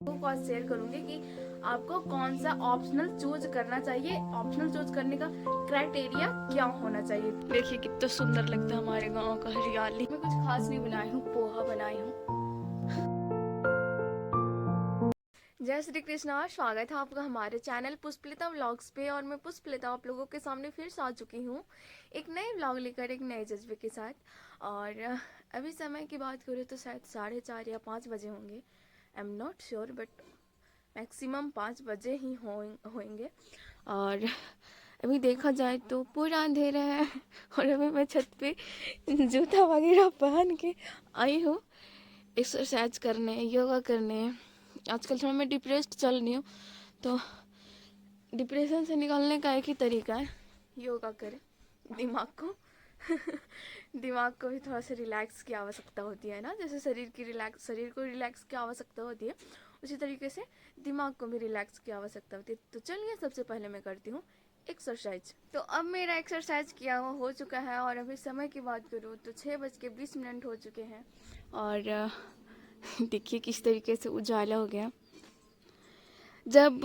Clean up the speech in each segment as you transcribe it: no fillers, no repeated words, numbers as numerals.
को आज शेयर करूंगी कि आपको कौन सा ऑप्शनल चूज करना चाहिए। ऑप्शनल चूज करने का क्राइटेरिया क्या होना चाहिए। देखिए कितना सुंदर लगता है हमारे गांव का हरियाली। मैं कुछ खास नहीं बनाई हूँ, पोहा बनाई हूँ। जय श्री कृष्णा, स्वागत है आपका हमारे चैनल पुष्पलता व्लॉग्स पे। और मैं पुष्पलता आप लोगों के सामने फिर से आ चुकी हूँ एक नए व्लॉग लेकर, एक नए जज्बे के साथ। और अभी समय की बात करूँ तो शायद 4:30 या 5 बजे होंगे। I am not sure, but maximum 5 बजे ही होंगे। और अभी देखा जाए तो पूरा अंधेरा है। और अभी मैं छत पे जूता वगैरह पहन के आई हूँ एक्सरसाइज करने, योगा करने। आजकल थोड़ा मैं डिप्रेस्ड चल रही हूँ, तो डिप्रेशन से निकलने का एक ही तरीका है, योगा करें। दिमाग को दिमाग को भी थोड़ा सा रिलैक्स की आवश्यकता होती है ना। जैसे शरीर को रिलैक्स की आवश्यकता होती है, उसी तरीके से दिमाग को भी रिलैक्स की आवश्यकता होती है। तो चलिए सबसे पहले मैं करती हूँ एक्सरसाइज। तो अब मेरा एक्सरसाइज किया हुआ हो चुका है और अभी समय की बात करूँ तो 6:20 हो चुके हैं। और देखिए किस तरीके से उजाला हो गया। जब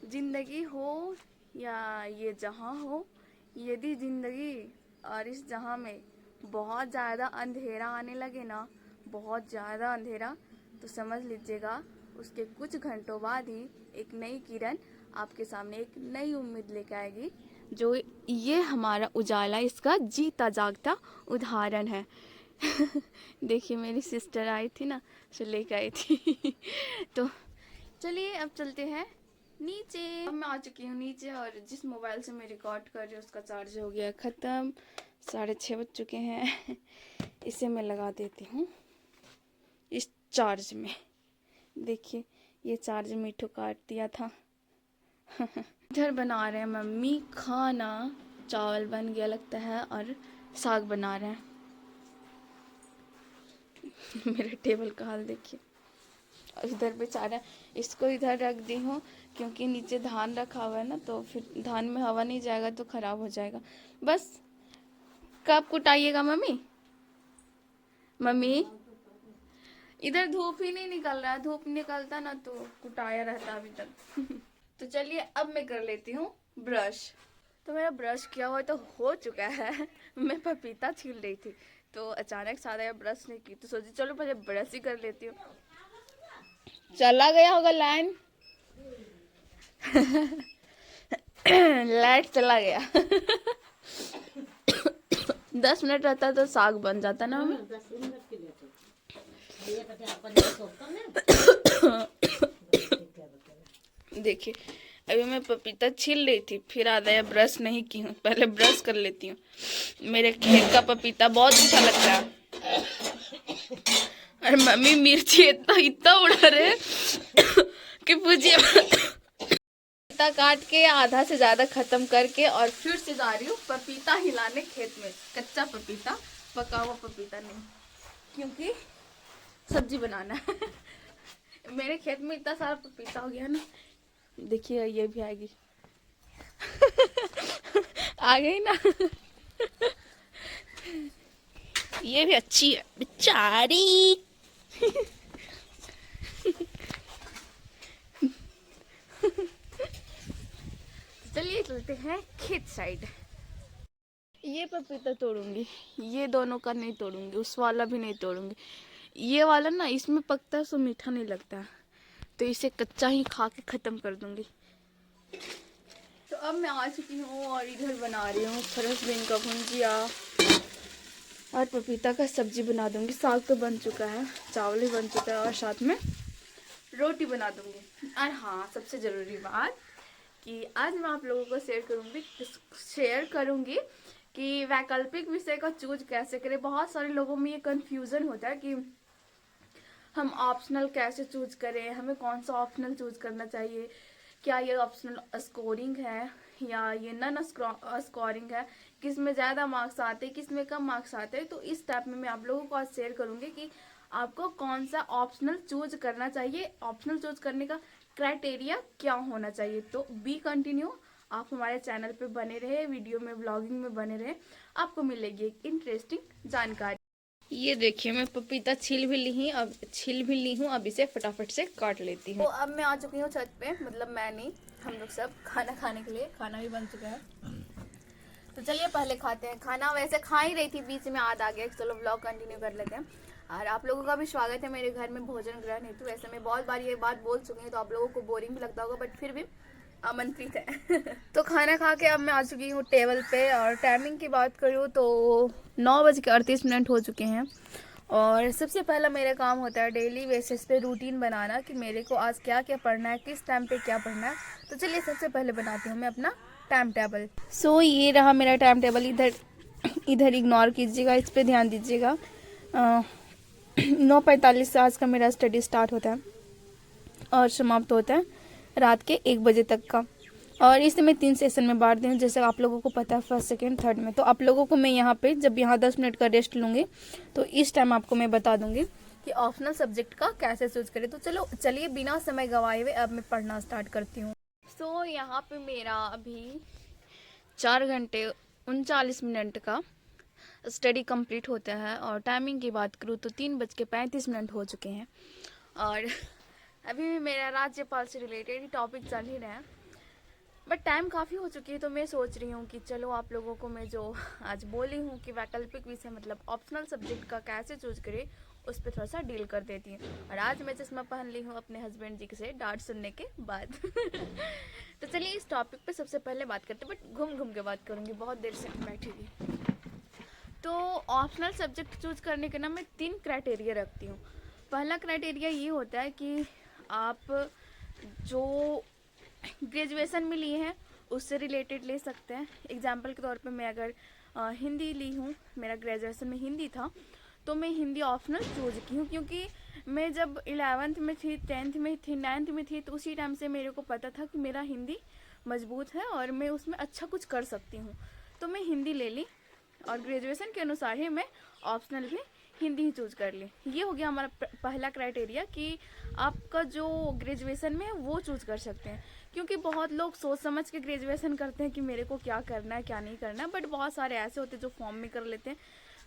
जिंदगी हो या ये जहाँ हो, यदि जिंदगी और इस जहाँ में बहुत ज़्यादा अंधेरा आने लगे ना, बहुत ज़्यादा अंधेरा, तो समझ लीजिएगा उसके कुछ घंटों बाद ही एक नई किरण आपके सामने, एक नई उम्मीद लेकर आएगी। जो ये हमारा उजाला, इसका जीता जागता उदाहरण है। देखिए मेरी सिस्टर आई थी ना, तो लेकर आई थी। तो चलिए अब चलते हैं नीचे। अब मैं आ चुकी हूँ नीचे और जिस मोबाइल से मैं रिकॉर्ड कर रही हूँ उसका चार्ज हो गया ख़त्म। 6:30 बज चुके हैं। इसे मैं लगा देती हूँ इस चार्ज में। देखिए ये चार्ज मीठू काट दिया था। इधर बना रहे हैं मम्मी खाना, चावल बन गया लगता है और साग बना रहे हैं। मेरे टेबल का हाल देखिए। और इधर बेचारा, इसको इधर रख दी हूँ क्योंकि नीचे धान रखा हुआ है ना, तो फिर धान में हवा नहीं जाएगा तो खराब हो जाएगा। बस कब कुटाइएगा मम्मी? मम्मी इधर धूप ही नहीं निकल रहा है, धूप निकलता ना तो कुटाया रहता अभी तक। तो चलिए अब मैं कर लेती हूँ ब्रश। तो मेरा ब्रश किया हुआ तो हो चुका है। मैं पपीता छील रही थी तो अचानक से आया, ब्रश नहीं की तो सोची चलो पहले ब्रश ही कर लेती हूँ। चला गया होगा लाइन। लाइट चला गया। 10 मिनट रहता तो साग बन जाता ना हमें। देखिए अभी मैं पपीता छील रही थी, फिर आ गया ब्रश नहीं की हूँ, पहले ब्रश कर लेती हूँ। मेरे खेत का पपीता बहुत अच्छा लगता है। और मम्मी मिर्ची इतना इतना उड़ा रहे कि पूछिए। पपीता काट के आधा से ज्यादा खत्म करके और फिर से जा रही हूँ पपीता हिलाने खेत में। कच्चा पपीता, पका हुआ पपीता नहीं, क्योंकि सब्जी बनाना है। मेरे खेत में इतना सारा पपीता हो गया ना। देखिए ये भी आएगी। आ गई ना। ये भी अच्छी है बेचारी। चलिए चलते हैं खेत साइड। ये पपीता तोड़ूंगी, ये दोनों का नहीं तोड़ूंगी, उस वाला भी नहीं तोड़ूंगी। ये वाला ना इसमें पकता है सो मीठा नहीं लगता, तो इसे कच्चा ही खा के खत्म कर दूंगी। तो अब मैं आ चुकी हूँ और इधर बना रही हूँ फरस बीन का भुंजिया और पपीता का सब्जी बना दूंगी। साग तो बन चुका है, चावल भी बन चुका है और साथ में रोटी बना दूंगी। और हाँ, सबसे ज़रूरी बात कि आज मैं आप लोगों को शेयर करूंगी कि वैकल्पिक विषय का चूज कैसे करें। बहुत सारे लोगों में ये कंफ्यूजन होता है कि हम ऑप्शनल कैसे चूज करें, हमें कौन सा ऑप्शनल चूज करना चाहिए, क्या ये ऑप्शनल स्कोरिंग है या ये नन स्कोरिंग है, किस में ज़्यादा मार्क्स आते हैं, किस में कम मार्क्स आते हैं। तो इस टाइप में मैं आप लोगों को आज शेयर करूंगी कि आपको कौन सा ऑप्शनल चूज करना चाहिए, ऑप्शनल चूज करने का क्राइटेरिया क्या होना चाहिए। तो बी कंटिन्यू, आप हमारे चैनल पे बने रहे, वीडियो में ब्लॉगिंग में बने रहे, आपको मिलेगी एक इंटरेस्टिंग जानकारी। ये देखिए मैं पपीता छील भी ली हूँ। अब इसे फटाफट से काट लेती हूँ। तो अब मैं आ चुकी हूँ छत पे, मतलब मैं नहीं, हम लोग सब खाना खाने के लिए। खाना भी बन चुका है, तो चलिए पहले खाते हैं खाना। वैसे खा ही रही थी, बीच में याद आ गया, चलो व्लॉग कंटिन्यू कर लेते हैं। और आप लोगों का भी स्वागत है मेरे घर में भोजन ग्रहण हेतु। वैसे मैं बहुत बार ये बात बोल चुकी हूँ, तो आप लोगों को बोरिंग भी लगता होगा, बट फिर भी आमंत्रित है। तो खाना खा के अब मैं आ चुकी हूँ टेबल पे। और टाइमिंग की बात करूँ तो 9:38 हो चुके हैं। और सबसे पहला मेरा काम होता है डेली बेसिस पे रूटीन बनाना, कि मेरे को आज क्या क्या पढ़ना है, किस टाइम पे क्या पढ़ना है। तो चलिए सबसे पहले बनाती हूँ मैं अपना टाइम टेबल। सो ये रहा मेरा टाइम टेबल। इधर इधर इग्नोर कीजिएगा, इस पे ध्यान दीजिएगा। 9:45 से आज का मेरा स्टडी स्टार्ट होता है और समाप्त होता है रात के 1 बजे तक का। और इसे मैं 3 सेशन में बांट दी हूँ, जैसे आप लोगों को पता है, फर्स्ट सेकंड थर्ड में। तो आप लोगों को मैं यहाँ पे जब यहाँ 10 मिनट का रेस्ट लूँगी, तो इस टाइम आपको मैं बता दूंगी कि ऑप्शनल सब्जेक्ट का कैसे चूज करें। तो चलिए बिना समय गंवाए हुए अब मैं पढ़ना स्टार्ट करती हूँ। सो यहाँ पे मेरा अभी 4 घंटे 39 मिनट का स्टडी कंप्लीट होता है। और टाइमिंग की बात करूँ तो 3:35 हो चुके हैं। और अभी भी मेरा राज्यपाल से रिलेटेड ही टॉपिक चल ही रहे हैं, बट टाइम काफ़ी हो चुकी है। तो मैं सोच रही हूँ कि चलो आप लोगों को मैं जो आज बोली हूँ कि वैकल्पिक विषय मतलब ऑप्शनल सब्जेक्ट का कैसे चूज करें, उस पर थोड़ा सा डील कर देती हूँ। और आज मैं चश्मा पहन ली हूँ अपने हस्बैंड जी से डांट सुनने के बाद। तो चलिए इस टॉपिक पे सबसे पहले बात करते हैं, बट घूम घूम के बात करूँगी, बहुत देर से बैठी हुई। तो ऑप्शनल सब्जेक्ट चूज करने के ना मैं 3 क्राइटेरिया रखती हूँ। पहला क्राइटेरिया ये होता है कि आप जो ग्रेजुएशन में लिए हैं उससे रिलेटेड ले सकते हैं। एग्जाम्पल के तौर पे मैं अगर हिंदी ली हूँ, मेरा ग्रेजुएशन में हिंदी था, तो मैं हिंदी ऑप्शनल चूज की हूँ। क्योंकि मैं जब 11th में थी, 10th में थी, 9th में थी, तो उसी टाइम से मेरे को पता था कि मेरा हिंदी मजबूत है और मैं उसमें अच्छा कुछ कर सकती हूँ, तो मैं हिंदी ले ली। और ग्रेजुएशन के अनुसार ही मैं ऑप्शनल भी हिंदी ही चूज कर ली। ये हो गया हमारा पहला क्राइटेरिया कि आपका जो ग्रेजुएशन में है वो चूज कर सकते हैं। क्योंकि बहुत लोग सोच समझ के ग्रेजुएशन करते हैं कि मेरे को क्या करना है क्या नहीं करना है, बट बहुत सारे ऐसे होते हैं जो फॉर्म में कर लेते हैं,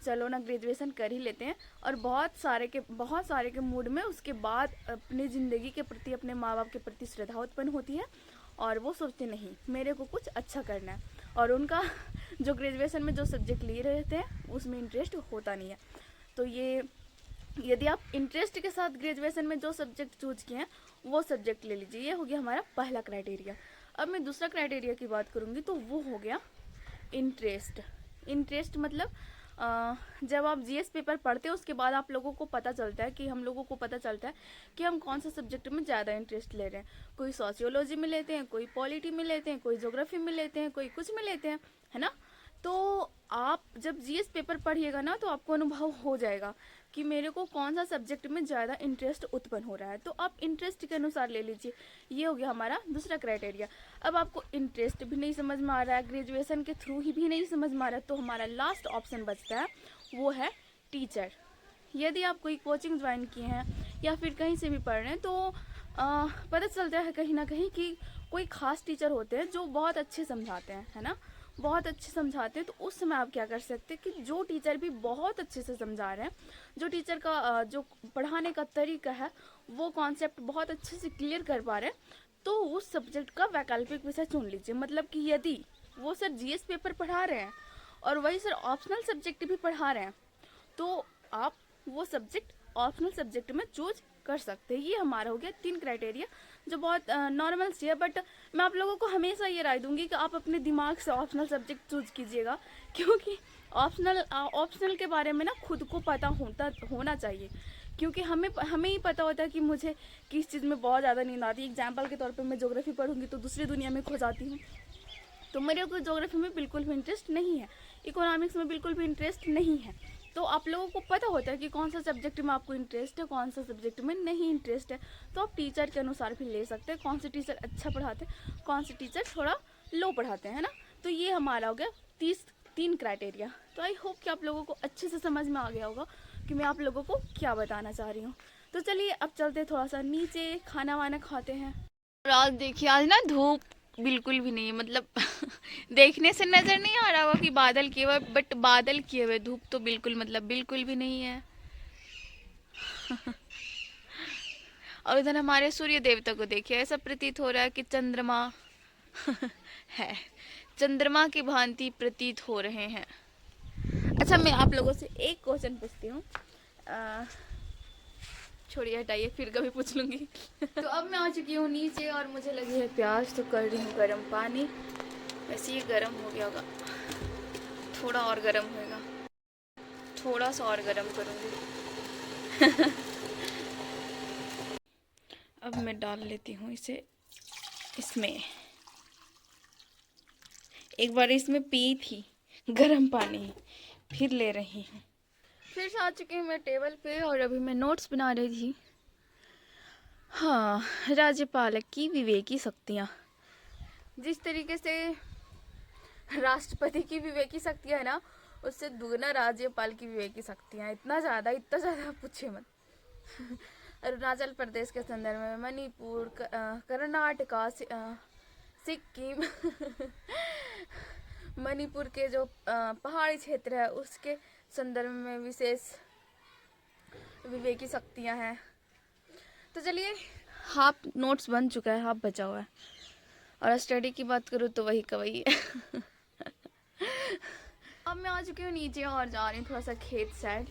चलो ना ग्रेजुएशन कर ही लेते हैं। और बहुत सारे के मूड में उसके बाद अपनी ज़िंदगी के प्रति, अपने माँ बाप के प्रति श्रद्धा उत्पन्न होती है और वो सोचते नहीं मेरे को कुछ अच्छा करना है, और उनका जो ग्रेजुएशन में जो सब्जेक्ट लिए रहते हैं उसमें इंटरेस्ट होता नहीं है। तो ये यदि आप इंटरेस्ट के साथ ग्रेजुएशन में जो सब्जेक्ट चूज किए हैं वो सब्जेक्ट ले लीजिए। ये हो गया हमारा पहला क्राइटेरिया। अब मैं दूसरा क्राइटेरिया की बात करूँगी, तो वो हो गया इंटरेस्ट मतलब जब आप जीएस पेपर पढ़ते हैं उसके बाद आप लोगों को पता चलता है कि हम लोगों को पता चलता है कि हम कौन सा सब्जेक्ट में ज़्यादा इंटरेस्ट ले रहे हैं। कोई सोशियोलॉजी में लेते हैं, कोई पॉलिटी में लेते हैं, कोई ज्योग्राफी में लेते हैं, कोई कुछ में लेते हैं, है ना। तो आप जब जीएस पेपर पढ़िएगा ना, तो आपको अनुभव हो जाएगा कि मेरे को कौन सा सब्जेक्ट में ज़्यादा इंटरेस्ट उत्पन्न हो रहा है। तो आप इंटरेस्ट के अनुसार ले लीजिए। ये हो गया हमारा दूसरा क्राइटेरिया। अब आपको इंटरेस्ट भी नहीं समझ में आ रहा है, ग्रेजुएशन के थ्रू ही भी नहीं समझ में आ रहा है, तो हमारा लास्ट ऑप्शन बचता है, वो है टीचर। यदि आप कोई कोचिंग ज्वाइन किए हैं या फिर कहीं से भी पढ़ रहे हैं, तो पता चलता है कहीं ना कहीं कि कोई खास टीचर होते हैं जो बहुत अच्छे समझाते हैं, है ना, बहुत अच्छे समझाते हैं। तो उस समय आप क्या कर सकते हैं कि जो टीचर भी बहुत अच्छे से समझा रहे हैं, जो टीचर का जो पढ़ाने का तरीका है वो कॉन्सेप्ट बहुत अच्छे से क्लियर कर पा रहे हैं, तो उस सब्जेक्ट का वैकल्पिक विषय चुन लीजिए। मतलब कि यदि वो सर जीएस पेपर पढ़ा रहे हैं और वही सर ऑप्शनल सब्जेक्ट भी पढ़ा रहे हैं, तो आप वो सब्जेक्ट ऑप्शनल सब्जेक्ट में चूज कर सकते हैं। ये हमारा हो गया 3 क्राइटेरिया, जो बहुत नॉर्मल सी है। बट मैं आप लोगों को हमेशा ये राय दूंगी कि आप अपने दिमाग से ऑप्शनल सब्जेक्ट चूज कीजिएगा, क्योंकि ऑप्शनल के बारे में ना खुद को पता होना चाहिए। क्योंकि हमें ही पता होता है कि मुझे किस चीज़ में बहुत ज़्यादा नींद आती है। एग्जाम्पल के तौर पर मैं ज्योग्राफी पढ़ूंगी तो दूसरी दुनिया में खो जाती हूँ, तो मेरे को ज्योग्राफी में बिल्कुल भी इंटरेस्ट नहीं है, इकोनॉमिक्स में बिल्कुल भी इंटरेस्ट नहीं है। तो आप लोगों को पता होता है कि कौन सा सब्जेक्ट में आपको इंटरेस्ट है, कौन सा सब्जेक्ट में नहीं इंटरेस्ट है। तो आप टीचर के अनुसार भी ले सकते हैं, कौन से टीचर अच्छा पढ़ाते हैं, कौन से टीचर थोड़ा लो पढ़ाते हैं, है ना। तो ये हमारा हो गया 3 क्राइटेरिया। तो आई होप कि आप लोगों को अच्छे से समझ में आ गया होगा कि मैं आप लोगों को क्या बताना चाह रही हूँ। तो चलिए अब चलते थोड़ा सा नीचे, खाना वाना खाते हैं। और आज देखिए, आज ना धूप बिल्कुल भी नहीं है, मतलब देखने से नजर नहीं आ रहा होगा कि बादल किए हुए, बट बादल किए हुए, धूप तो बिल्कुल मतलब बिल्कुल भी नहीं है। और इधर हमारे सूर्य देवता को देखिए, ऐसा प्रतीत हो रहा है कि चंद्रमा है, चंद्रमा की भांति प्रतीत हो रहे हैं। अच्छा, मैं आप लोगों से एक क्वेश्चन पूछती हूँ, छोड़िए हटाइए, फिर कभी पूछ लूंगी। तो अब मैं आ चुकी हूँ नीचे और मुझे लगी है प्यास, तो कर रही हूँ गर्म पानी। वैसे ये गर्म हो गया होगा, थोड़ा और गर्म होएगा, थोड़ा सा और गर्म करूँगी। अब मैं डाल लेती हूँ इसे इसमें। एक बार इसमें पी थी गर्म पानी, फिर ले रही हूँ। फिर से आ चुकी हूँ मैं टेबल पे और अभी मैं नोट्स बना रही थी। हाँ, राज्यपालक की विवेकी शक्तियाँ। जिस तरीके से राष्ट्रपति की विवेकी शक्तियाँ है ना, उससे दुगना राज्यपाल की विवेकी शक्तियाँ, इतना ज़्यादा पूछे मत। अरुणाचल प्रदेश के संदर्भ में, मणिपुर, कर्नाटका, सिक्किम, मणिपुर के जो पहाड़ी क्षेत्र है उसके संदर्भ में विशेष विवेकी शक्तियाँ हैं। तो चलिए, हाफ नोट्स बन चुका है, हाफ बचा हुआ है, और स्टडी की बात करूँ तो वही का वही है। अब मैं आ चुकी हूँ नीचे और जा रही हूँ थोड़ा सा खेत साइड।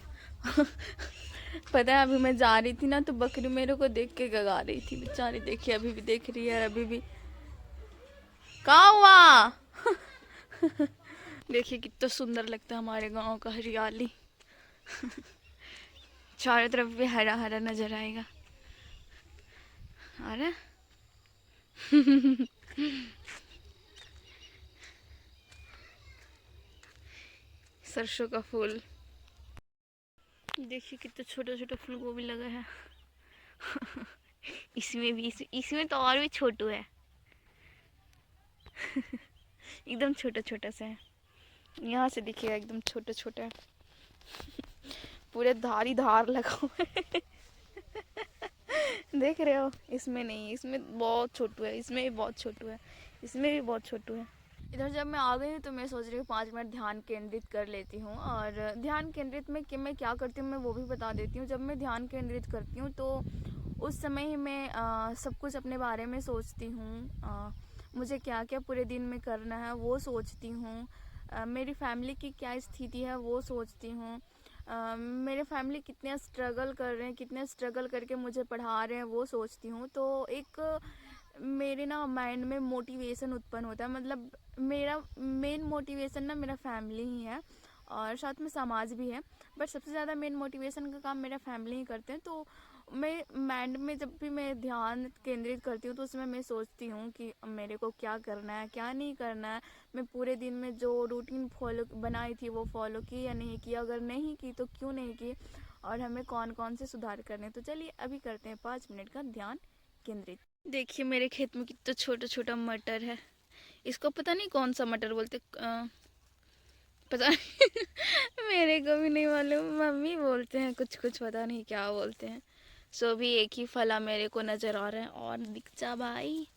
पता है, अभी मैं जा रही थी ना तो बकरी मेरे को देख के गगा रही थी बेचारी, देखिए अभी भी देख रही है, अभी भी। कहाँ हुआ? देखिए कितना सुंदर लगता है हमारे गांव का हरियाली। चारों तरफ भी हरा हरा नजर आएगा। आ रहा? सरसों का फूल देखिए, कितना छोटा छोटा फूल गोभी लगा है। इसमें भी, इसमें तो और भी छोटू है। एकदम छोटा छोटा सा है, यहाँ से दिखेगा एकदम छोटा छोटा। पूरे धारी धार लगा हुआ है। देख रहे हो? इसमें नहीं, इसमें बहुत छोटू है, इसमें भी बहुत छोटू है, इसमें भी बहुत छोटू है। इधर जब मैं आ गई हूँ तो मैं सोच रही हूँ 5 मिनट ध्यान केंद्रित कर लेती हूँ। और ध्यान केंद्रित में कि मैं क्या करती हूँ मैं वो भी बता देती हूँ। जब मैं ध्यान केंद्रित करती हूँ तो उस समय ही मैं सब कुछ अपने बारे में सोचती हूँ। मुझे क्या क्या पूरे दिन में करना है वो सोचती हूँ। मेरी फैमिली की क्या स्थिति है वो सोचती हूँ। मेरे फैमिली कितने स्ट्रगल कर रहे हैं, कितने स्ट्रगल करके मुझे पढ़ा रहे हैं वो सोचती हूँ। तो एक मेरे ना माइंड में मोटिवेशन उत्पन्न होता है, मतलब मेरा मेन मोटिवेशन ना मेरा फैमिली ही है और साथ में समाज भी है, बट सबसे ज़्यादा मेन मोटिवेशन का काम मेरा फैमिली ही करते हैं। तो मैं माइंड में जब भी मैं ध्यान केंद्रित करती हूँ तो उसमें मैं सोचती हूँ कि मेरे को क्या करना है क्या नहीं करना है, मैं पूरे दिन में जो रूटीन फॉलो बनाई थी वो फॉलो की या नहीं की, अगर नहीं की तो क्यों नहीं की, और हमें कौन कौन से सुधार करने। तो चलिए अभी करते हैं 5 मिनट का ध्यान केंद्रित। देखिए मेरे खेत में कितना छोटा छोटा मटर है, इसको पता नहीं कौन सा मटर बोलते, पता नहीं। मेरे को भी नहीं मालूम, मम्मी बोलते हैं कुछ कुछ, पता नहीं क्या बोलते हैं। सो भी एक ही फला मेरे को नजर आ रहा है, और दिख जा भाई।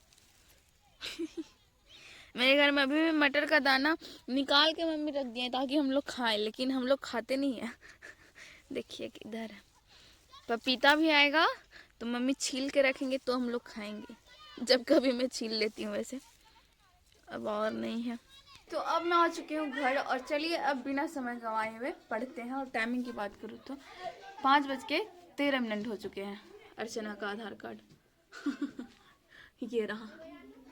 मेरे घर में अभी भी मटर का दाना निकाल के मम्मी रख दिए ताकि हम लोग खाएं, लेकिन हम लोग खाते नहीं है। देखिए किधर है। पपीता भी आएगा तो मम्मी छील के रखेंगे तो हम लोग खाएंगे, जब कभी मैं छील लेती हूँ वैसे, अब और नहीं है। तो अब मैं आ चुकी हूँ घर, और चलिए अब बिना समय गंवाए हुए पढ़ते हैं। और टाइमिंग की बात करूँ तो 5:13 हो चुके हैं। अर्चना का आधार कार्ड ये रहा।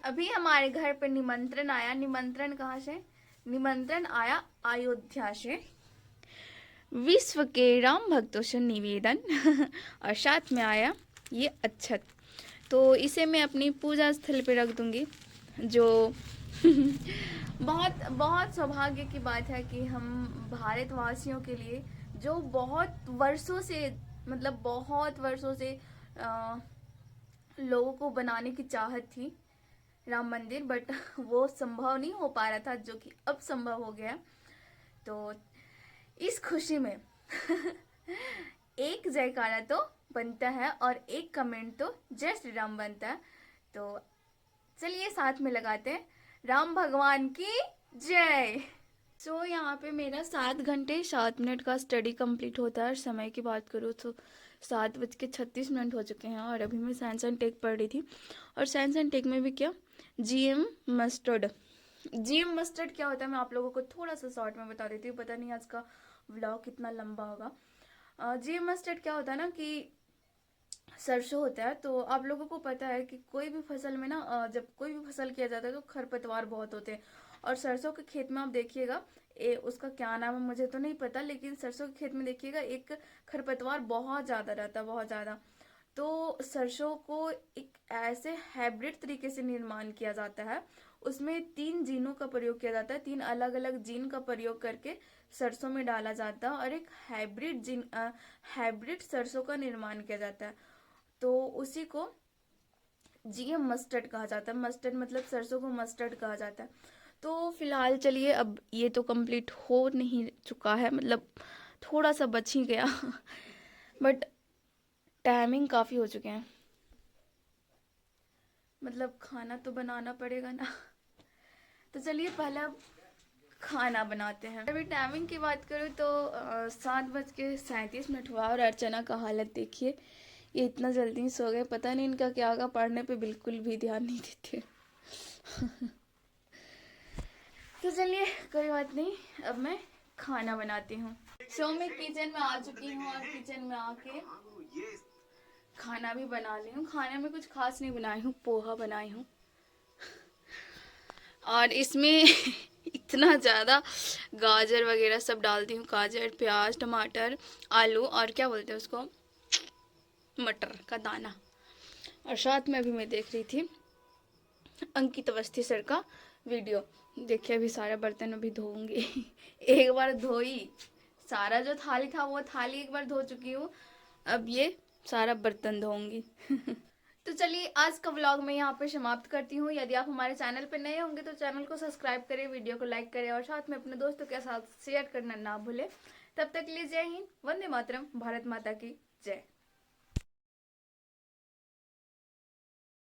अभी हमारे घर पे निमंत्रण आया। निमंत्रण कहाँ से? निमंत्रण आया अयोध्या से। विश्व के राम भक्तों से निवेदन और साथ में आया ये अच्छत, तो इसे मैं अपनी पूजा स्थल पे रख दूंगी। जो बहुत बहुत सौभाग्य की बात है कि हम भारतवासियों के लिए, जो बहुत वर्षों से, मतलब बहुत वर्षों से लोगों को बनाने की चाहत थी राम मंदिर, बट वो संभव नहीं हो पा रहा था, जो कि अब संभव हो गया। तो इस खुशी में एक जयकारा तो बनता है और एक कमेंट तो जय श्री राम बनता है। तो चलिए साथ में लगाते हैं, राम भगवान की जय। सो यहाँ पे मेरा 7 घंटे 7 मिनट का स्टडी कंप्लीट होता है। समय की बात करूँ तो 7:36 हो चुके हैं और अभी मैं साइंस एंड टेक पढ़ रही थी। और साइंस एंड टेक में भी क्या, जीएम मस्टर्ड। जीएम मस्टर्ड क्या होता है मैं आप लोगों को थोड़ा सा शॉर्ट में बता देती हूँ, पता नहीं आज का व्लॉग कितना लंबा होगा। जीएम मस्टर्ड क्या होता है ना कि सरसों होता है। तो आप लोगों को पता है कि कोई भी फसल में ना जब कोई भी फसल किया जाता है तो खरपतवार बहुत होते हैं। और सरसों के खेत में आप देखिएगा, उसका क्या नाम है मुझे तो नहीं पता, लेकिन सरसों के खेत में देखिएगा एक खरपतवार बहुत ज्यादा रहता है, बहुत ज्यादा। तो सरसों को एक ऐसे हाइब्रिड तरीके से निर्माण किया जाता है, उसमें 3 जीनों का प्रयोग किया जाता है, 3 अलग अलग जीन का प्रयोग करके सरसों में डाला जाता है और एक हाइब्रिड सरसों का निर्माण किया जाता है। तो उसी को जीएम मस्टर्ड कहा जाता है। मस्टर्ड मतलब सरसों को मस्टर्ड कहा जाता है। तो फिलहाल चलिए, अब ये तो कंप्लीट हो नहीं चुका है, मतलब थोड़ा सा बच ही गया बट टाइमिंग काफ़ी हो चुके हैं, मतलब खाना तो बनाना पड़ेगा ना तो चलिए पहले अब खाना बनाते हैं। अभी टाइमिंग की बात करूँ तो 7:37 हुआ और अर्चना का हालत देखिए, ये इतना जल्दी सो गए, पता नहीं इनका क्या होगा, पढ़ने पे बिल्कुल भी ध्यान नहीं देते तो चलिए कोई बात नहीं, अब मैं खाना बनाती हूँ। सो मैं किचन में आ चुकी हूँ और किचन में आके खाना भी बना ली हूँ। खाने में कुछ खास नहीं बनाई हूँ, पोहा बनाई हूँ और इसमें इतना ज़्यादा गाजर वगैरह सब डालती हूँ, गाजर प्याज टमाटर आलू और क्या बोलते हैं उसको, मटर का दाना। और साथ में अभी मैं देख रही थी अंकित अवस्थी सर का वीडियो। देखिए अभी सारा बर्तन अभी धोऊंगी एक बार धोई, सारा जो थाली था वो थाली एक बार धो चुकी हूँ, अब ये सारा बर्तन धोऊंगी तो चलिए आज का व्लॉग मैं यहाँ पे समाप्त करती हूँ। यदि आप हमारे चैनल पर नए होंगे तो चैनल को सब्सक्राइब करें, वीडियो को लाइक करें और साथ में अपने दोस्तों के साथ शेयर करना ना भूलें। तब तक के लिए जय हिंद, वंदे मातरम, भारत माता की जय।